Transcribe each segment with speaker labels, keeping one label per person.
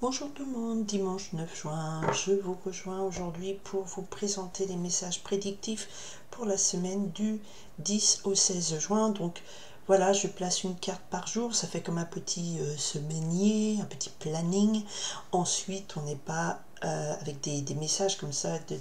Speaker 1: Bonjour tout le monde, dimanche 9 juin, je vous rejoins aujourd'hui pour vous présenter les messages prédictifs pour la semaine du 10 au 16 juin. Donc voilà, je place une carte par jour, ça fait comme un petit semainier, un petit planning. Ensuite, on n'est pas avec des messages comme ça que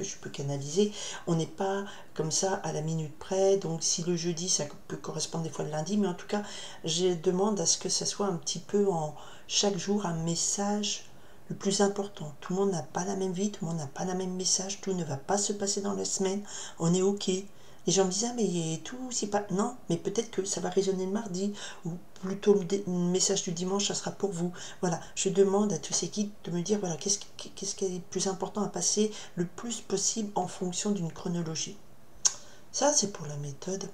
Speaker 1: je peux canaliser, on n'est pas comme ça à la minute près. Donc si le jeudi, ça peut correspondre des fois le lundi, mais en tout cas, je demande à ce que ça soit un petit peu en chaque jour un message le plus important. Tout le monde n'a pas la même vie, tout le monde n'a pas le même message, tout ne va pas se passer dans la semaine, on est ok. Les gens me disent, ah mais tout, c'est pas... Non, mais peut-être que ça va résonner le mardi, ou plutôt le message du dimanche, ça sera pour vous. Voilà, je demande à tous ces guides de me dire, voilà, qu'est-ce qui est le plus important à passer le plus possible en fonction d'une chronologie. Ça, c'est pour la méthode.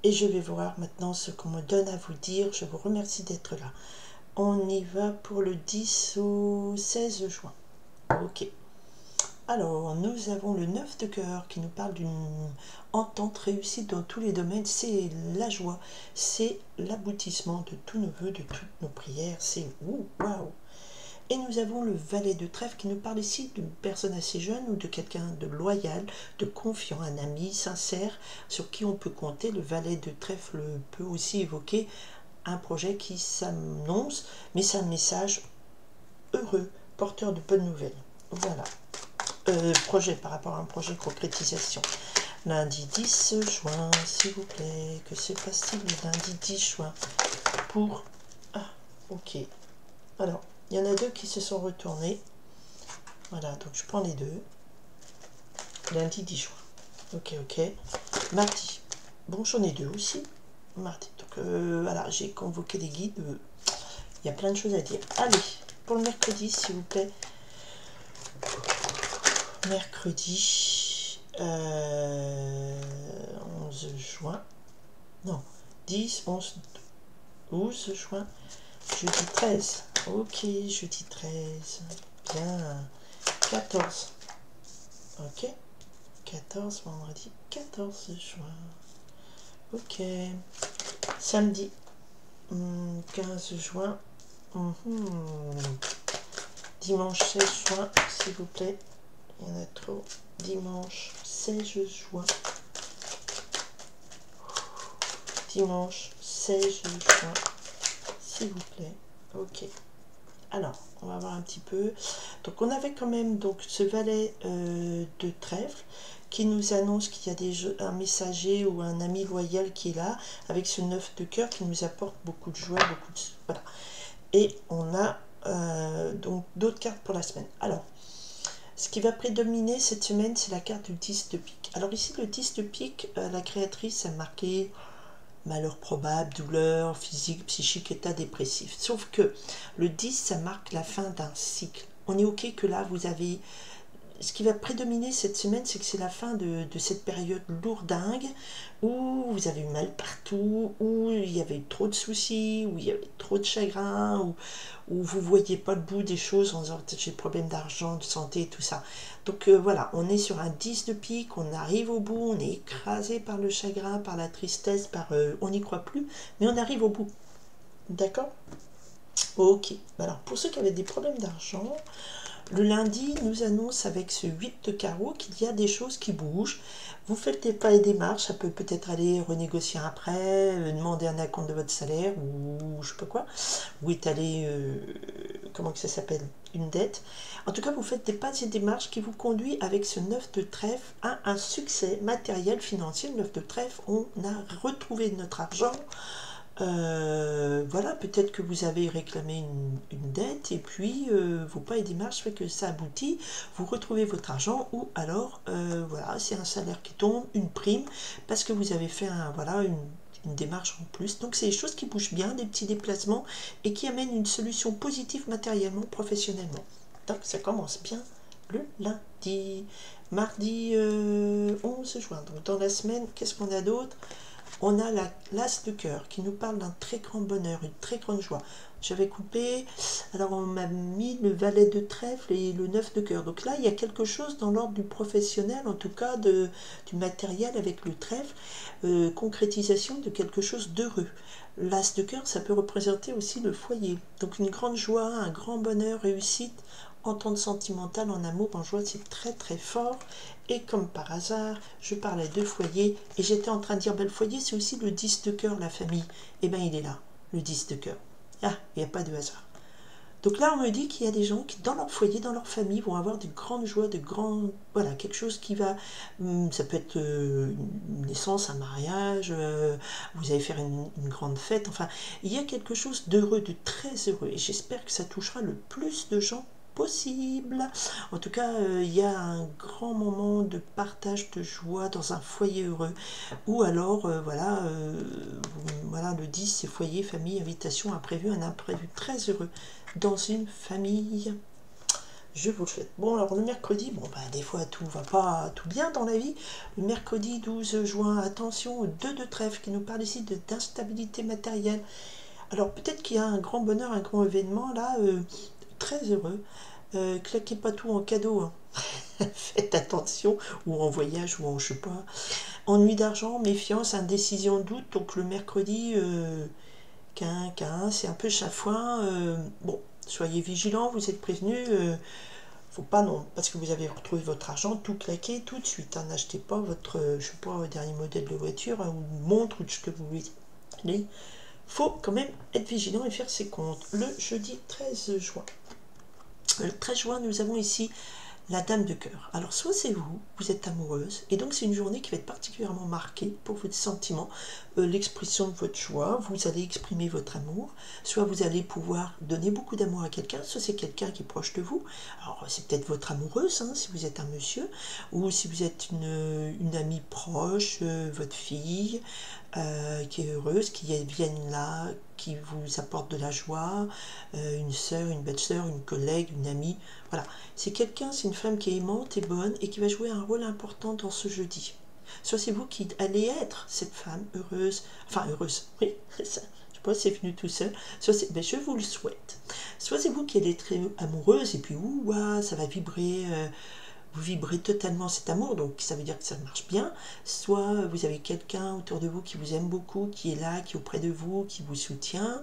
Speaker 1: Et je vais voir maintenant ce qu'on me donne à vous dire. Je vous remercie d'être là. On y va pour le 10 au 16 juin. Ok. Alors, nous avons le 9 de cœur qui nous parle d'une entente réussie dans tous les domaines. C'est la joie, c'est l'aboutissement de tous nos vœux, de toutes nos prières. C'est waouh! Et nous avons le valet de trèfle qui nous parle ici d'une personne assez jeune ou de quelqu'un de loyal, de confiant, un ami sincère sur qui on peut compter. Le valet de trèfle peut aussi évoquer un projet qui s'annonce, mais c'est un message heureux, porteur de bonnes nouvelles. Voilà. Projet par rapport à un projet de concrétisation. Lundi 10 juin, s'il vous plaît, que se passe-t-il le lundi 10 juin pour... Ah, ok. Alors, il y en a deux qui se sont retournés. Voilà, donc je prends les deux. Lundi 10 juin. Ok, ok. Mardi. Bon, j'en ai deux aussi. Mardi. Donc voilà, j'ai convoqué les guides. Il y a plein de choses à dire. Allez, pour le mercredi, s'il vous plaît. Mercredi 11 juin. Non, 10, 11, 12 juin. Jeudi 13. Ok, jeudi 13. Bien. 14. Ok. 14, vendredi 14 juin. Ok. Samedi 15 juin. Dimanche 16 juin, s'il vous plaît. Il y en a trop. Dimanche 16 juin. Dimanche 16 juin, s'il vous plaît. Ok. Alors, on va voir un petit peu. Donc, on avait quand même donc ce valet de trèfle qui nous annonce qu'il y a un messager ou un ami loyal qui est là, avec ce 9 de cœur qui nous apporte beaucoup de joie, beaucoup de... Voilà. Et on a donc d'autres cartes pour la semaine. Alors, ce qui va prédominer cette semaine, c'est la carte du 10 de pique. Alors ici, le 10 de pique, la créatrice a marqué malheur probable, douleur physique, psychique, état dépressif. Sauf que le 10, ça marque la fin d'un cycle. On est ok que là, vous avez... Ce qui va prédominer cette semaine, c'est que c'est la fin de cette période lourdingue où vous avez eu mal partout, où il y avait trop de soucis, où il y avait trop de chagrin, où vous ne voyez pas le bout des choses en disant peut-être j'ai des problèmes d'argent, de santé, tout ça. Donc voilà, on est sur un 10 de pique, on arrive au bout, on est écrasé par le chagrin, par la tristesse, par on n'y croit plus, mais on arrive au bout. D'accord? Ok. Alors pour ceux qui avaient des problèmes d'argent, le lundi nous annonce avec ce 8 de carreau qu'il y a des choses qui bougent. Vous faites des pas et des marches, ça peut peut-être aller renégocier un prêt, demander un acompte de votre salaire ou je sais pas quoi, ou étaler, comment que ça s'appelle, une dette. En tout cas, vous faites des pas et des marches qui vous conduisent avec ce 9 de trèfle à un succès matériel, financier. Le 9 de trèfle, on a retrouvé notre argent. Voilà, peut-être que vous avez réclamé une dette et puis vos pas et démarches fait que ça aboutit, vous retrouvez votre argent ou alors voilà, c'est un salaire qui tombe, une prime parce que vous avez fait voilà, une démarche en plus. Donc c'est des choses qui bougent bien, des petits déplacements et qui amènent une solution positive matériellement, professionnellement. Donc ça commence bien le lundi. Mardi 11 juin, donc dans la semaine, qu'est-ce qu'on a d'autre? On a l'as de cœur qui nous parle d'un très grand bonheur, une très grande joie. j'avais coupé, alors on m'a mis le valet de trèfle et le 9 de cœur. Donc là, il y a quelque chose dans l'ordre du professionnel, en tout cas du matériel avec le trèfle, concrétisation de quelque chose d'heureux. L'as de cœur, ça peut représenter aussi le foyer. Donc une grande joie, un grand bonheur, réussite, entente sentimentale en amour, en joie, c'est très très fort. Et comme par hasard, je parlais de foyer et j'étais en train de dire, le foyer, c'est aussi le 10 de cœur, la famille. Et bien, il est là, le 10 de cœur. Ah, il n'y a pas de hasard. Donc là, on me dit qu'il y a des gens qui, dans leur foyer, dans leur famille, vont avoir de grandes joies, de grands... Voilà, quelque chose qui va... Ça peut être une naissance, un mariage, vous allez faire une grande fête. Enfin, il y a quelque chose d'heureux, de très heureux. Et j'espère que ça touchera le plus de gens possible. En tout cas, il y a un grand moment de partage de joie dans un foyer heureux. Ou alors, voilà, le 10, c'est foyer, famille, invitation, imprévu, un imprévu très heureux dans une famille. Je vous le souhaite. Bon, alors le mercredi, bon, bah, des fois tout va pas tout bien dans la vie. Le mercredi 12 juin, attention, 2 de trèfle qui nous parle ici d'instabilité matérielle. Alors peut-être qu'il y a un grand bonheur, un grand événement là, très heureux. Claquez pas tout en cadeau, hein. Faites attention, ou en voyage, ou en je sais pas. Ennui d'argent, méfiance, indécision, doute. Donc le mercredi, c'est un peu chafouin. Bon, soyez vigilants, vous êtes prévenus. Faut pas non, parce que vous avez retrouvé votre argent, tout claqué tout de suite. Hein. N'achetez pas votre, je sais pas, dernier modèle de voiture, hein, ou montre, ou ce que vous voulez. Faut quand même être vigilant et faire ses comptes. Le jeudi 13 juin. Le 13 juin, nous avons ici la dame de cœur. Alors, soit c'est vous, vous êtes amoureuse, et donc c'est une journée qui va être particulièrement marquée pour votre sentiment, l'expression de votre joie, vous allez exprimer votre amour, soit vous allez pouvoir donner beaucoup d'amour à quelqu'un, soit c'est quelqu'un qui est proche de vous, alors c'est peut-être votre amoureuse, hein, si vous êtes un monsieur, ou si vous êtes une amie proche, votre fille, qui est heureuse, qui viennent là, qui vous apporte de la joie, une sœur, une belle-sœur, une collègue, une amie, voilà. C'est quelqu'un, c'est une femme qui est aimante et bonne et qui va jouer un rôle important dans ce jeudi. Soit c'est vous qui allez être cette femme heureuse, enfin heureuse, oui, ça, je sais pas, c'est venu tout seul, soit ben, je vous le souhaite. Soit c'est vous qui allez être très amoureuse et puis ouah, ça va vibrer, vous vibrez totalement cet amour, donc ça veut dire que ça marche bien. Soit vous avez quelqu'un autour de vous qui vous aime beaucoup, qui est là, qui est auprès de vous, qui vous soutient.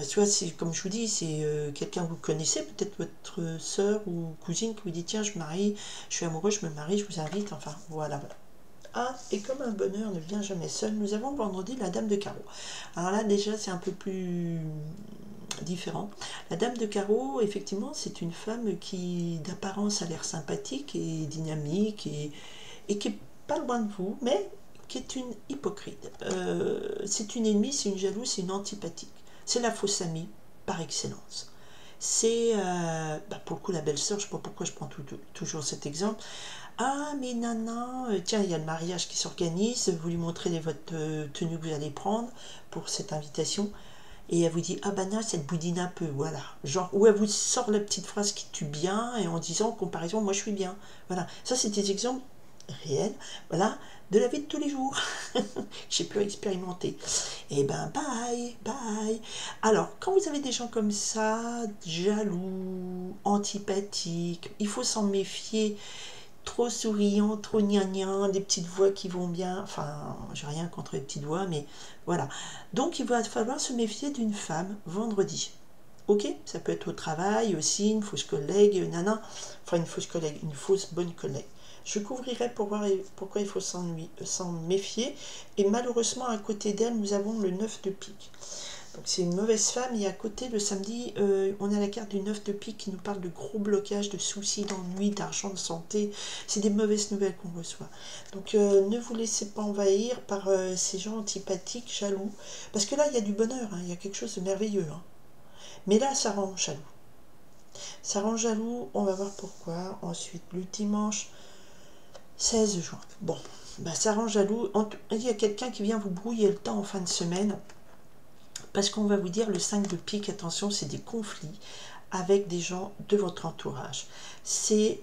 Speaker 1: Soit c'est, comme je vous dis, c'est quelqu'un que vous connaissez, peut-être votre sœur ou cousine qui vous dit tiens, je me marie, je suis amoureux, je me marie, je vous invite, enfin voilà. Ah, et comme un bonheur ne vient jamais seul, nous avons vendredi la dame de carreau. Alors là déjà c'est un peu plus différent. La dame de carreau, effectivement, c'est une femme qui d'apparence a l'air sympathique et dynamique et qui est pas loin de vous, mais qui est une hypocrite. C'est une ennemie, c'est une jalouse, c'est une antipathique. C'est la fausse amie par excellence. C'est, pour le coup, la belle-sœur, je ne sais pas pourquoi je prends toujours cet exemple. Ah, mais nana, tiens, il y a le mariage qui s'organise, vous lui montrez votre tenue que vous allez prendre pour cette invitation, et elle vous dit, ah ben là, ça te boudine un peu, voilà. Genre, ou elle vous sort la petite phrase qui tue bien, et en disant, en comparaison, moi je suis bien. Voilà, ça c'est des exemples réels, voilà, de la vie de tous les jours. J'ai pu expérimenter. Et ben, bye, bye. Alors, quand vous avez des gens comme ça, jaloux, antipathiques, il faut s'en méfier. Trop souriant, trop gnangnan, des petites voix qui vont bien, enfin, j'ai rien contre les petites voix, mais voilà. Donc, il va falloir se méfier d'une femme vendredi. Ok, ça peut être au travail aussi, une fausse collègue, nana, enfin une fausse collègue, une fausse bonne collègue. Je couvrirai pour voir pourquoi il faut s'en méfier. Et malheureusement, à côté d'elle, nous avons le 9 de pique. Donc c'est une mauvaise femme, et à côté, le samedi, on a la carte du 9 de pique qui nous parle de gros blocages, de soucis, d'ennuis, d'argent, de santé. C'est des mauvaises nouvelles qu'on reçoit. Donc ne vous laissez pas envahir par ces gens antipathiques, jaloux. Parce que là, il y a du bonheur, hein, il y a quelque chose de merveilleux. Hein. Mais là, ça rend jaloux. Ça rend jaloux, on va voir pourquoi. Ensuite, le dimanche 16 juin. Bon, bah, ça rend jaloux. Il y a quelqu'un qui vient vous brouiller le temps en fin de semaine. Parce qu'on va vous dire, le 5 de pique, attention, c'est des conflits avec des gens de votre entourage. C'est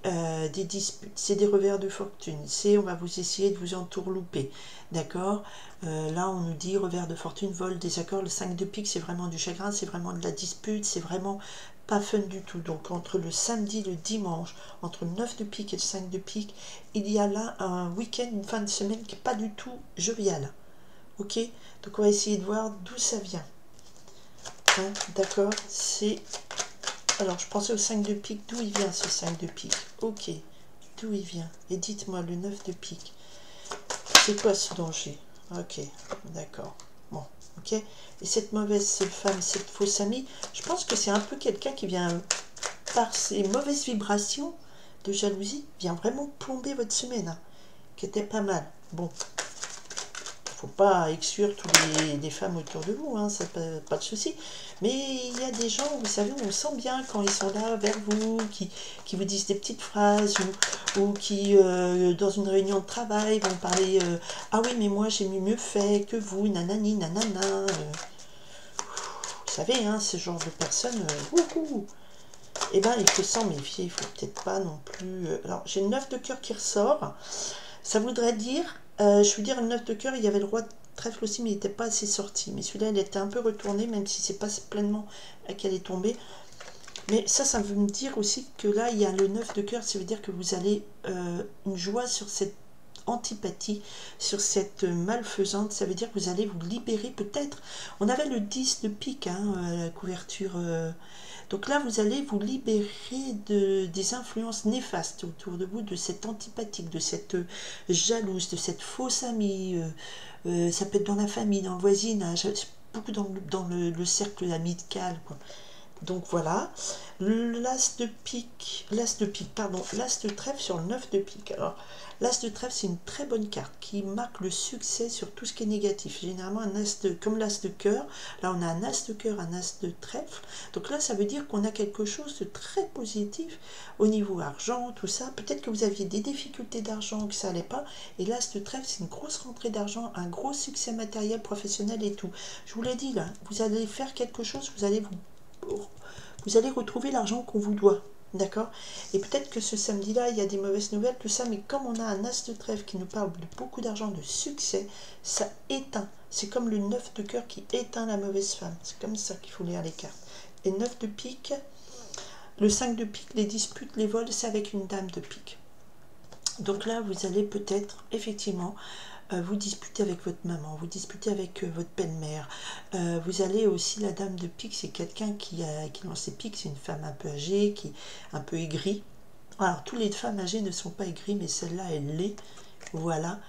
Speaker 1: des disputes, c'est des revers de fortune, c'est on va vous essayer de vous entourlouper, d'accord. Là on nous dit revers de fortune, vol, désaccord, le 5 de pique c'est vraiment du chagrin, c'est vraiment de la dispute, c'est vraiment pas fun du tout. Donc entre le samedi et le dimanche, entre le 9 de pique et le 5 de pique, il y a là un week-end, une fin de semaine qui n'est pas du tout joviale, ok. Donc on va essayer de voir d'où ça vient, hein, d'accord. C'est... Alors, je pensais au 5 de pique. D'où il vient ce 5 de pique? Ok. D'où il vient? Et dites-moi, le 9 de pique. C'est quoi ce danger? Ok. D'accord. Bon. Ok. Et cette mauvaise femme, cette fausse amie, je pense que c'est un peu quelqu'un qui vient, par ses mauvaises vibrations de jalousie, vient vraiment plomber votre semaine. Hein, qui était pas mal. Bon. Faut pas exclure toutes les femmes autour de vous, hein, ça pas de souci. Mais il y a des gens, vous savez, où on sent bien quand ils sont là vers vous, qui vous disent des petites phrases, ou qui, dans une réunion de travail, vont parler ah oui, mais moi j'ai mieux fait que vous, nanani, nanana. Vous savez, hein, ce genre de personnes, eh ben, il faut s'en méfier, il faut peut-être pas non plus. Alors, j'ai le 9 de cœur qui ressort. Ça voudrait dire, je veux dire, le 9 de cœur, il y avait le roi de trèfle aussi, mais il n'était pas assez sorti. Mais celui-là, il était un peu retourné, même si c'est pas pleinement qu'elle est tombée. Mais ça veut me dire aussi que là, il y a le 9 de cœur, ça veut dire que vous allez une joie sur cette antipathie, sur cette malfaisante, ça veut dire que vous allez vous libérer peut-être. On avait le 10 de pique, hein, la couverture... Donc là, vous allez vous libérer des influences néfastes autour de vous, de cette antipathique, de cette jalouse, de cette fausse amie. Ça peut être dans la famille, dans le voisinage, beaucoup dans le cercle amical, quoi. Donc voilà, l'as de pique, pardon, l'as de trèfle sur le 9 de pique. Alors, l'as de trèfle, c'est une très bonne carte qui marque le succès sur tout ce qui est négatif. Généralement, un as de, comme l'as de cœur, là on a un as de cœur, un as de trèfle. Donc là, ça veut dire qu'on a quelque chose de très positif au niveau argent, tout ça. Peut-être que vous aviez des difficultés d'argent, que ça allait pas. Et l'as de trèfle, c'est une grosse rentrée d'argent, un gros succès matériel, professionnel et tout. Je vous l'ai dit là, vous allez faire quelque chose, vous allez retrouver l'argent qu'on vous doit, d'accord. Et peut-être que ce samedi-là, il y a des mauvaises nouvelles, tout ça, mais comme on a un as de trèfle qui nous parle de beaucoup d'argent, de succès, ça éteint. C'est comme le 9 de cœur qui éteint la mauvaise femme. C'est comme ça qu'il faut lire les cartes. Et 9 de pique, le 5 de pique, les disputes, les vols, c'est avec une dame de pique. Donc là, vous allez peut-être, effectivement, vous disputez avec votre maman, vous disputez avec votre belle-mère. Vous allez aussi, la dame de pique, c'est quelqu'un qui lance ses piques, c'est une femme un peu âgée, qui est un peu aigrie. Alors, toutes les femmes âgées ne sont pas aigries, mais celle-là, elle l'est. Voilà.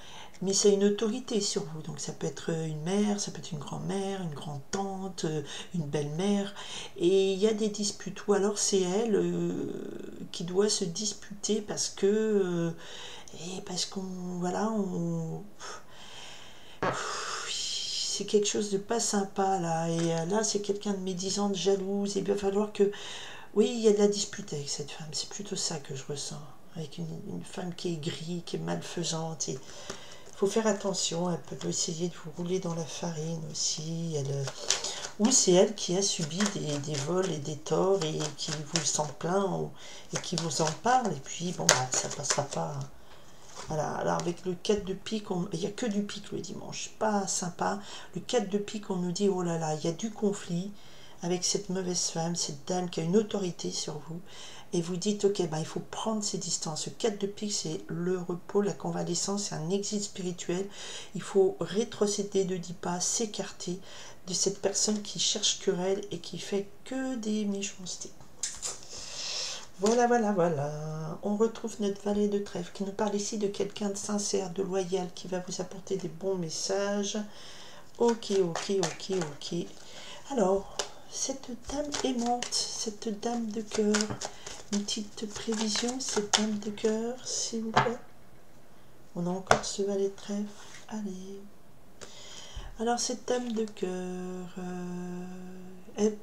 Speaker 1: Mais c'est une autorité sur vous. Donc, ça peut être une mère, ça peut être une grand-mère, une grande-tante, une belle-mère. Et il y a des disputes. Ou alors, c'est elle qui doit se disputer parce que... et parce qu'on... Voilà, c'est quelque chose de pas sympa, là. Et là, c'est quelqu'un de médisante, jalouse. Et il va falloir que... Oui, il y a de la dispute avec cette femme. C'est plutôt ça que je ressens. Avec une femme qui est grise, qui est malfaisante. Et il faut faire attention. Elle peut essayer de vous rouler dans la farine aussi. Ou c'est elle qui a subi des vols et des torts et qui vous s'en plaint et qui vous en parle. Et puis, bon, bah, ça passera pas. Voilà, alors avec le 4 de pique, il n'y a que du pique le dimanche, pas sympa. Le 4 de pique, on nous dit, oh là là, il y a du conflit avec cette mauvaise femme, cette dame qui a une autorité sur vous. Et vous dites, ok, bah, il faut prendre ses distances. Le 4 de pique, c'est le repos, la convalescence, c'est un exil spirituel. Il faut rétrocéder de 10 pas, s'écarter de cette personne qui cherche querelle et qui fait que des méchancetés. Voilà, voilà, voilà. On retrouve notre valet de trèfle qui nous parle ici de quelqu'un de sincère, de loyal, qui va vous apporter des bons messages. Ok, ok, ok, ok. Alors, cette dame aimante, cette dame de cœur, une petite prévision, cette dame de cœur, s'il vous plaît. On a encore ce valet de trèfle. Allez. Alors, cette dame de cœur, elle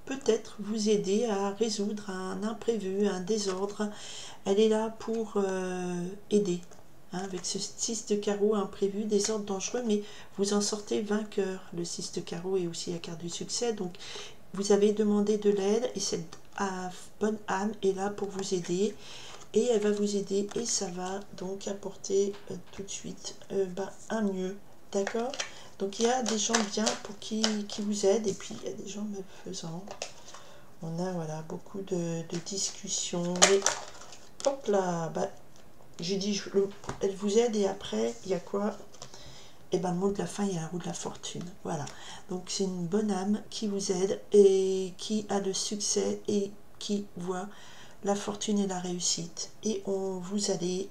Speaker 1: peut-être vous aider à résoudre un imprévu, un désordre. Elle est là pour aider. Hein, avec ce 6 de carreau imprévu, désordre dangereux, mais vous en sortez vainqueur. Le 6 de carreau est aussi la carte du succès. Donc, vous avez demandé de l'aide et cette bonne âme est là pour vous aider. Et elle va vous aider et ça va donc apporter tout de suite un mieux. D'accord? Donc il y a des gens bien pour qui vous aident et puis il y a des gens malfaisants. On a voilà beaucoup de discussions. Mais hop là, j'ai dit elle vous aide et après il y a quoi? Et le mot de la fin, il y a la roue de la fortune. Voilà. Donc c'est une bonne âme qui vous aide et qui a le succès et qui voit la fortune et la réussite. Et vous allez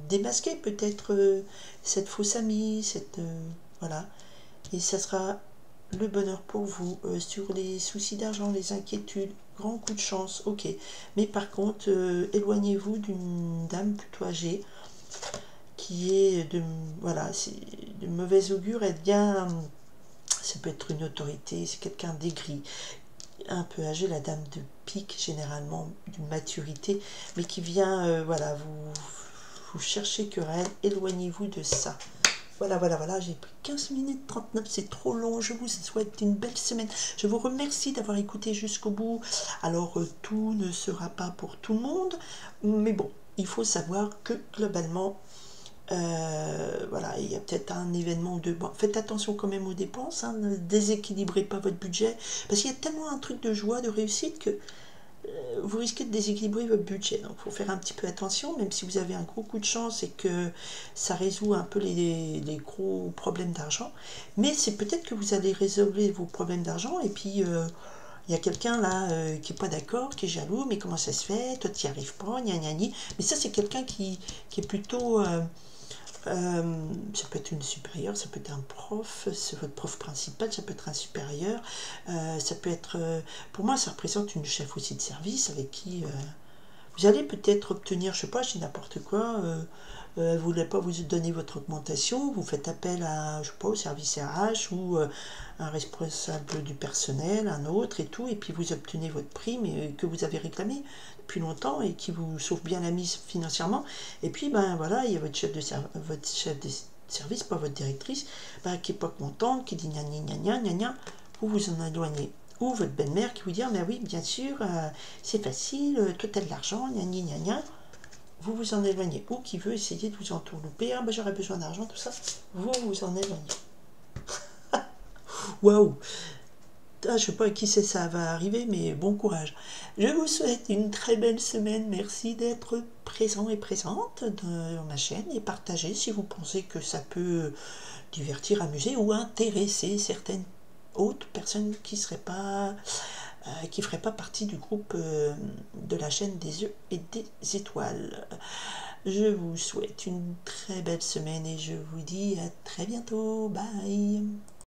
Speaker 1: démasquer peut-être cette fausse amie, voilà. Et ça sera le bonheur pour vous. Sur les soucis d'argent, les inquiétudes, grand coup de chance, ok. Mais par contre, éloignez-vous d'une dame plutôt âgée qui est voilà, c'est de mauvaise augure. Elle vient, ça peut être une autorité, c'est quelqu'un d'aigri, un peu âgé, la dame de pique, généralement d'une maturité, mais qui vient, voilà, vous cherchez querelle, éloignez-vous de ça. Voilà, j'ai pris 15 minutes 39, c'est trop long. Je vous souhaite une belle semaine. Je vous remercie d'avoir écouté jusqu'au bout. Alors, tout ne sera pas pour tout le monde, mais bon, il faut savoir que globalement, voilà, il y a peut-être un événement de... Bon, faites attention quand même aux dépenses, hein, ne déséquilibrez pas votre budget, parce qu'il y a tellement un truc de joie, de réussite, que vous risquez de déséquilibrer votre budget. Donc il faut faire un petit peu attention, même si vous avez un gros coup de chance et que ça résout un peu les gros problèmes d'argent. Mais c'est peut-être que vous allez résoudre vos problèmes d'argent et puis... il y a quelqu'un là qui n'est pas d'accord, qui est jaloux, mais comment ça se fait? Toi, tu n'y arrives pas, gna gna gna. Mais ça, c'est quelqu'un qui est plutôt... ça peut être une supérieure, ça peut être un prof, c'est votre prof principal, ça peut être un supérieur, ça peut être... pour moi, ça représente une chef aussi de service avec qui vous allez peut-être obtenir, je sais pas, je dis n'importe quoi, elle ne voulait pas vous donner votre augmentation, vous faites appel à, je sais pas, au service RH ou un responsable du personnel, un autre et tout, et puis vous obtenez votre prime que vous avez réclamé depuis longtemps et qui vous sauve bien la mise financièrement. Et puis, ben voilà, il y a votre chef de service, pas votre directrice, qui n'est pas contente, qui dit gna gna gna gna gna gna, vous vous en éloignez. Ou votre belle-mère qui vous dit, ah, mais oui, bien sûr, c'est facile, toi t'as de l'argent, gna gna gna gna. Vous vous en éloignez. Ou qui veut essayer de vous entourlouper, ah ben j'aurais besoin d'argent, tout ça, vous vous en éloignez. Waouh! Ah, je sais pas à qui ça va arriver, mais bon courage. Je vous souhaite une très belle semaine. Merci d'être présent et présente dans ma chaîne et partagez si vous pensez que ça peut divertir, amuser ou intéresser certaines autres personnes qui seraient pas qui ne feraient pas partie du groupe de la chaîne des œufs et des étoiles. Je vous souhaite une très belle semaine et je vous dis à très bientôt. Bye!